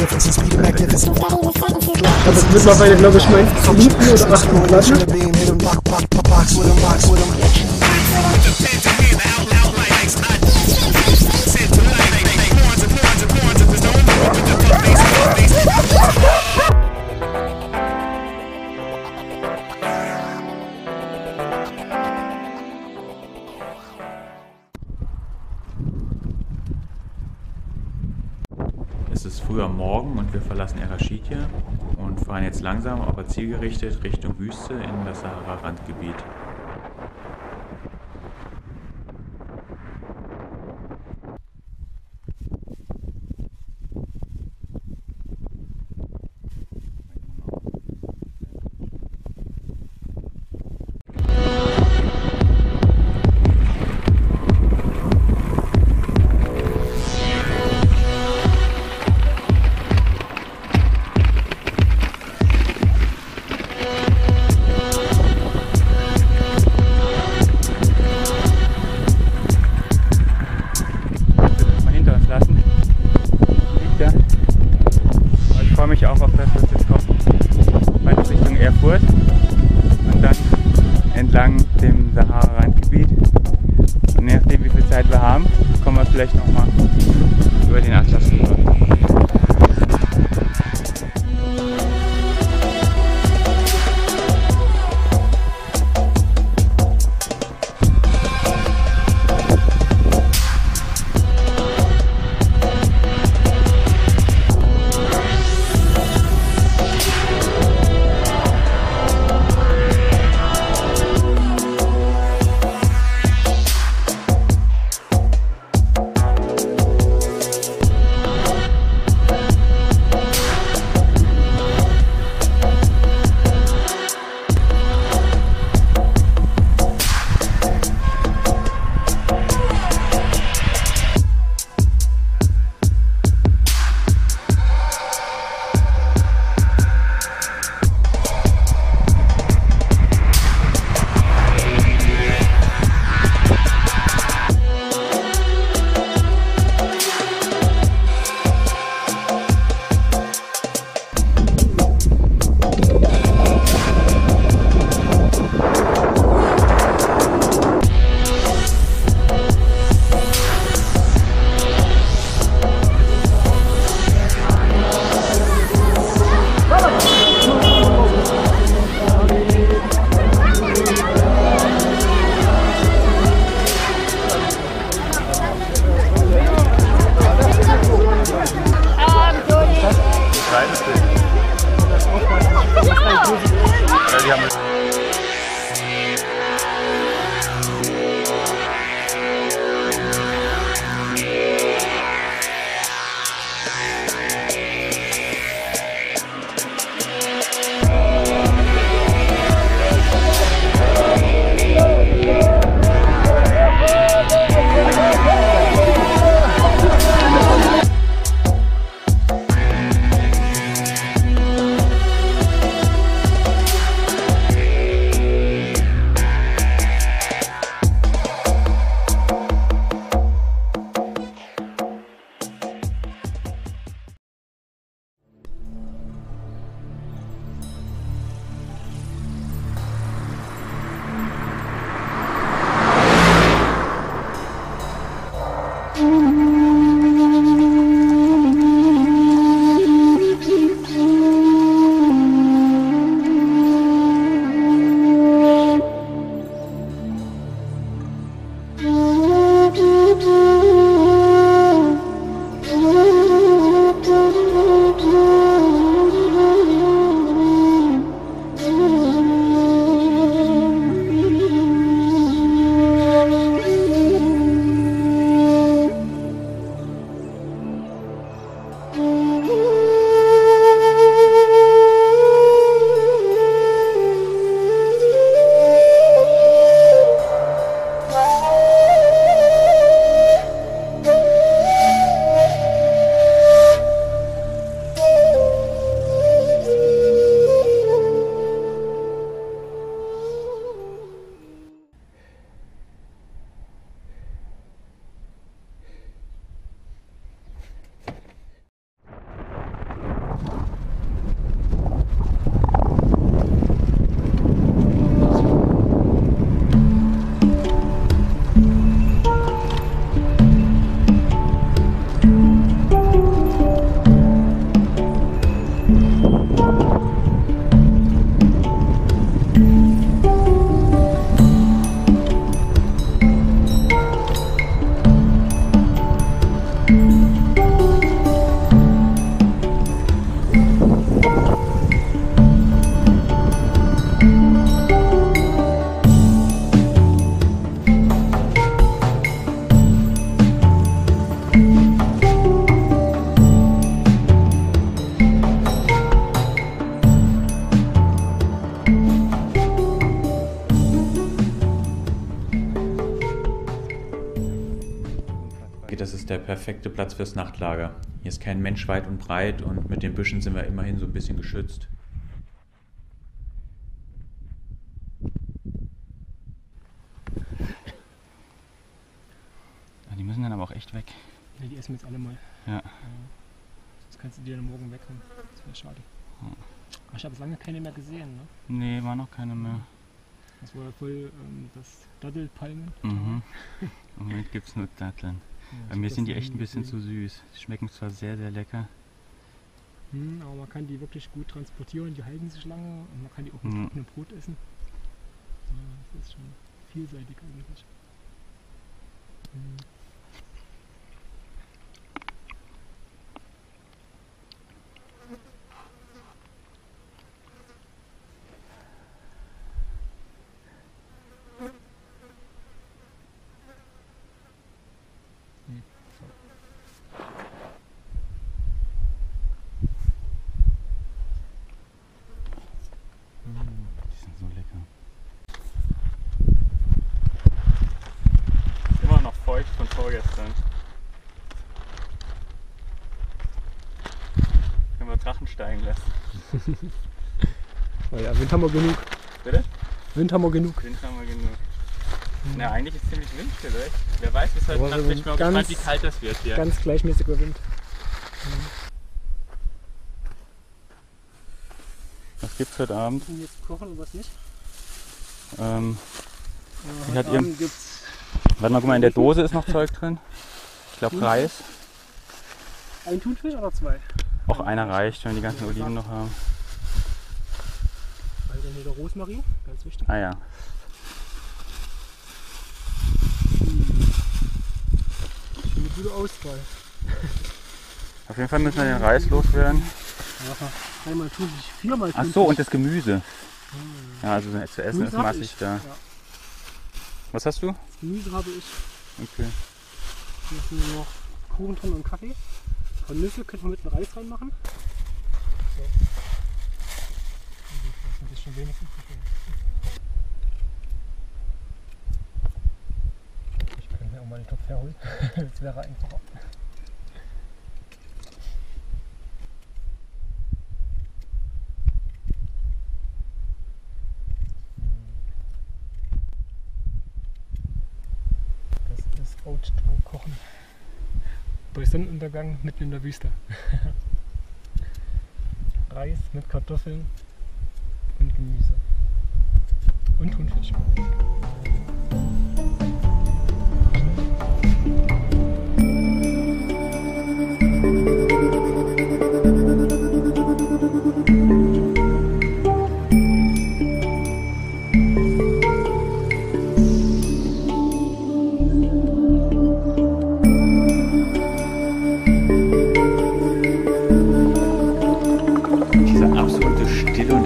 Das ist mittlerweile, glaube ich, mein 7. oder 8. Platte. Es ist früh am Morgen und wir verlassen Erashidje und fahren jetzt langsam, aber zielgerichtet Richtung Wüste in das Sahara-Randgebiet. Ich freue mich auch auf das, was jetzt kommt. Weiter Richtung Erfurt und dann entlang dem Sahara-Randgebiet. Und je nachdem, wie viel Zeit wir haben, kommen wir vielleicht nochmal über den Atlas rüber. ist der perfekte Platz fürs Nachtlager. Hier ist kein Mensch weit und breit und mit den Büschen sind wir immerhin so ein bisschen geschützt. Die müssen dann aber auch echt weg. Ja, die essen jetzt alle mal. Ja. Sonst kannst du die dann morgen weghauen. Das wäre schade. Ja. Aber ich habe lange keine mehr gesehen, ne? Nee, war noch keine mehr. Das war ja voll das Dattelpalmen. Mhm. Im Moment gibt es nur Datteln. Bei mir sind die echt ein bisschen zu süß. Die schmecken zwar sehr, sehr lecker. Aber man kann die wirklich gut transportieren, die halten sich lange und man kann die auch mit trockenem Brot essen. Ja, das ist schon vielseitig eigentlich. Die sind so lecker. Immer noch feucht von vorgestern. Können wir Drachen steigen lassen. Oh ja, Wind haben wir genug. Bitte? Wind haben wir genug. Wind haben wir genug. Na, eigentlich ist ziemlich windstill, oder? Wer weiß, bis heute Aber Nacht so bin ich mal gespannt, wie kalt das wird hier. Ganz gleichmäßiger Wind. Was gibt's heute Abend? Und jetzt kochen und was nicht? Ich Heute hatte Abend gibt's Warte mal, guck mal, in der Dose ist noch Zeug drin. Ich glaube Reis. ein Thunfisch oder zwei? Auch einer reicht, wenn wir die ganzen Oliven noch haben. Also hier der Rosmarin, ganz wichtig. Ah ja. Eine gute Auswahl. Auf jeden Fall müssen wir den Reis loswerden. Ja, einmal Thunfisch, viermal Ach Thunfisch. so, und das Gemüse. Ja, also zu essen Gemüse ist hab massig ich. da. Ja. Was hast du? Das Gemüse habe ich. Okay. Hier ist nur noch Kuchen drin und Kaffee. Ein paar Nüsse könnte man mit dem Reis reinmachen. So. Das ist ein bisschen wenigstens. Ich könnte mir auch mal den Topf herholen. Das wäre einfacher. Das ist Oatstroh kochen. Bei Sonnenuntergang mitten in der Wüste. Reis mit Kartoffeln und Gemüse. Und Thunfisch.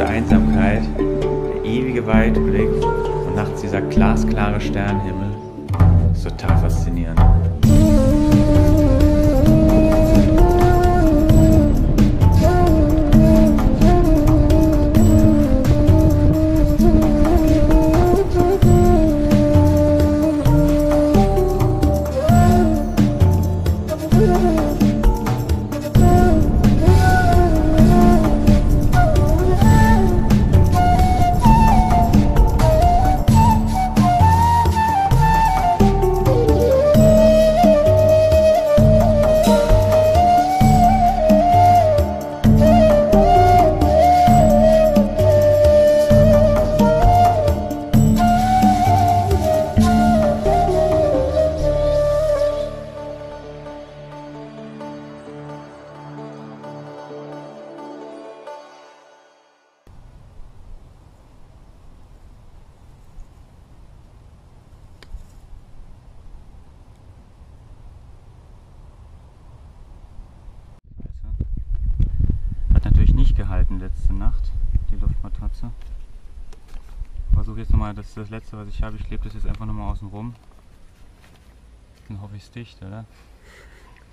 Einsamkeit, der ewige Weitblick und nachts dieser glasklare Sternenhimmel. Das ist total faszinierend. Hat natürlich nicht gehalten letzte Nacht, die Luftmatratze. Versuche jetzt nochmal, das ist das letzte, was ich habe. Ich klebe das jetzt einfach nochmal außen rum. Dann hoffe ich es dicht, oder?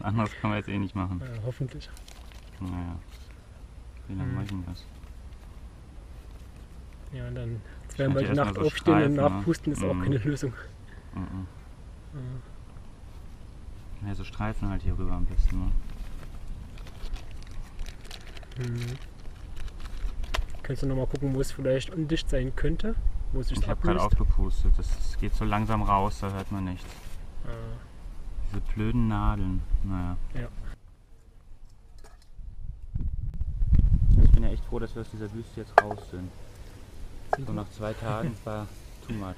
Anderes kann man jetzt eh nicht machen. Ja, hoffentlich. Naja, wie lange mache ich denn das? Ja, und dann werden wir die erstmal Nacht so aufstehen und streifen, ne? nachpusten ist auch keine Lösung. Mhm. Ja. Ja, so Streifen halt hier rüber am besten. Ne? Kannst du noch mal gucken, wo es vielleicht undicht sein könnte? Wo es sich Ich habe gerade aufgepustet, das geht so langsam raus, da hört man nichts. Diese blöden Nadeln, naja. Ja. Ich bin ja echt froh, dass wir aus dieser Wüste jetzt raus sind. So nach 2 Tagen war too much.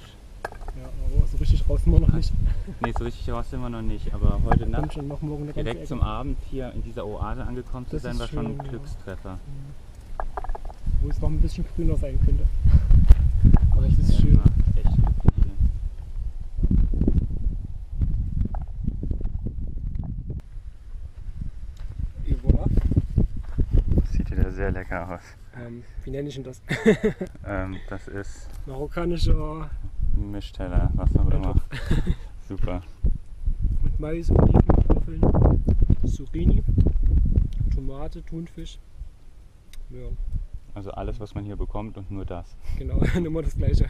Ja, aber so richtig raus sind wir noch nicht. Ne, so richtig raus sind wir noch nicht, aber heute Nacht Schon noch morgen direkt zum Abend hier in dieser Oase angekommen zu sein, war schon ein Glückstreffer. Wo es noch ein bisschen grüner sein könnte. Aber es ist schön. Echt glücklich hier. Et voilà. Sieht wieder sehr lecker aus. Wie nenne ich denn das? Das ist Marokkanischer ein Mischteller, was auch immer. Super. mit Mais, Oliven, Kartoffeln, Zucchini, Tomate, Thunfisch. Ja, Also alles, was man hier bekommt und nur das. genau, immer das Gleiche.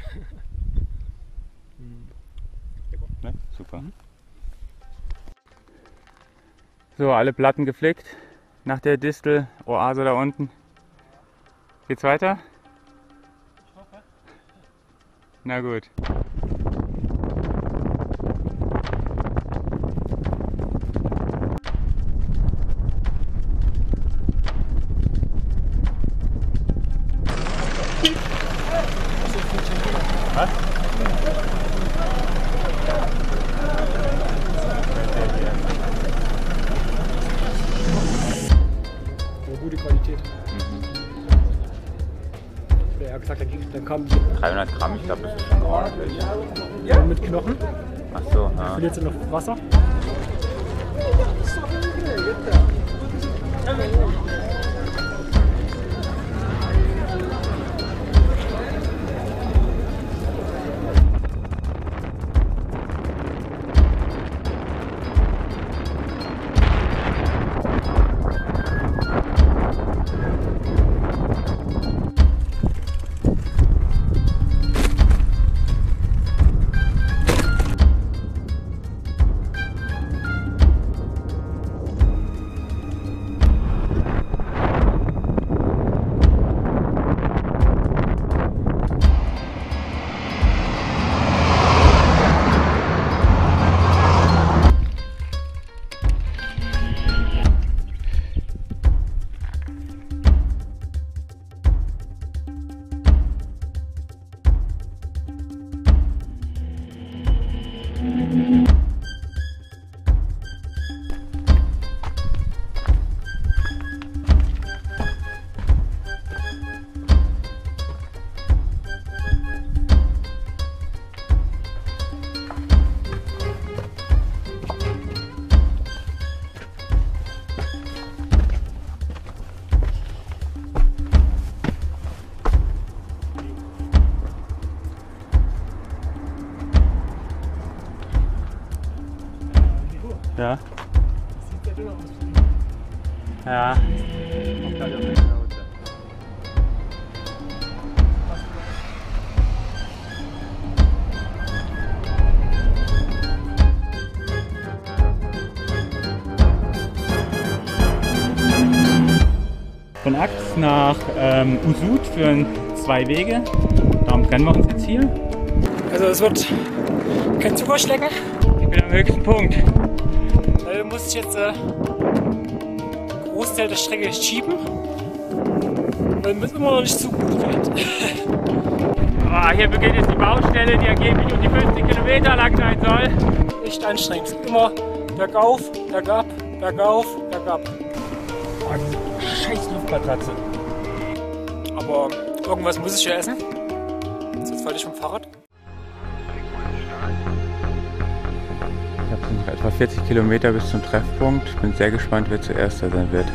Ne? Super. So, alle Platten geflickt. Nach der Distel-Oase da unten. Geht's weiter? Ich hoffe. Na gut. Was? Eine gute Qualität. Ja, gesagt, dann kam die 300 Gramm, ich glaube, das ist schon ordentlich. mit Knochen. Ach so, ja. Verliert sie noch Wasser. Ja. Sieht sehr dünn aus. Ja. Von Ax nach Usud führen 2 Wege. Darum trennen wir uns jetzt hier. Also es wird kein Zuckerschlecken. Ich bin am höchsten Punkt. Da muss ich jetzt einen Großteil der Strecke schieben. Weil es immer noch nicht so gut wird. Hier beginnt jetzt die Baustelle, die angeblich um die 50 Kilometer lang sein soll. Echt anstrengend. Immer bergauf, bergab, bergauf, bergab. Oh, diese scheiß Luftmatratze. Aber irgendwas muss ich ja essen. Sonst falle ich vom Fahrrad. Ich habe noch etwa 40 Kilometer bis zum Treffpunkt. Bin sehr gespannt, wer zuerst da sein wird.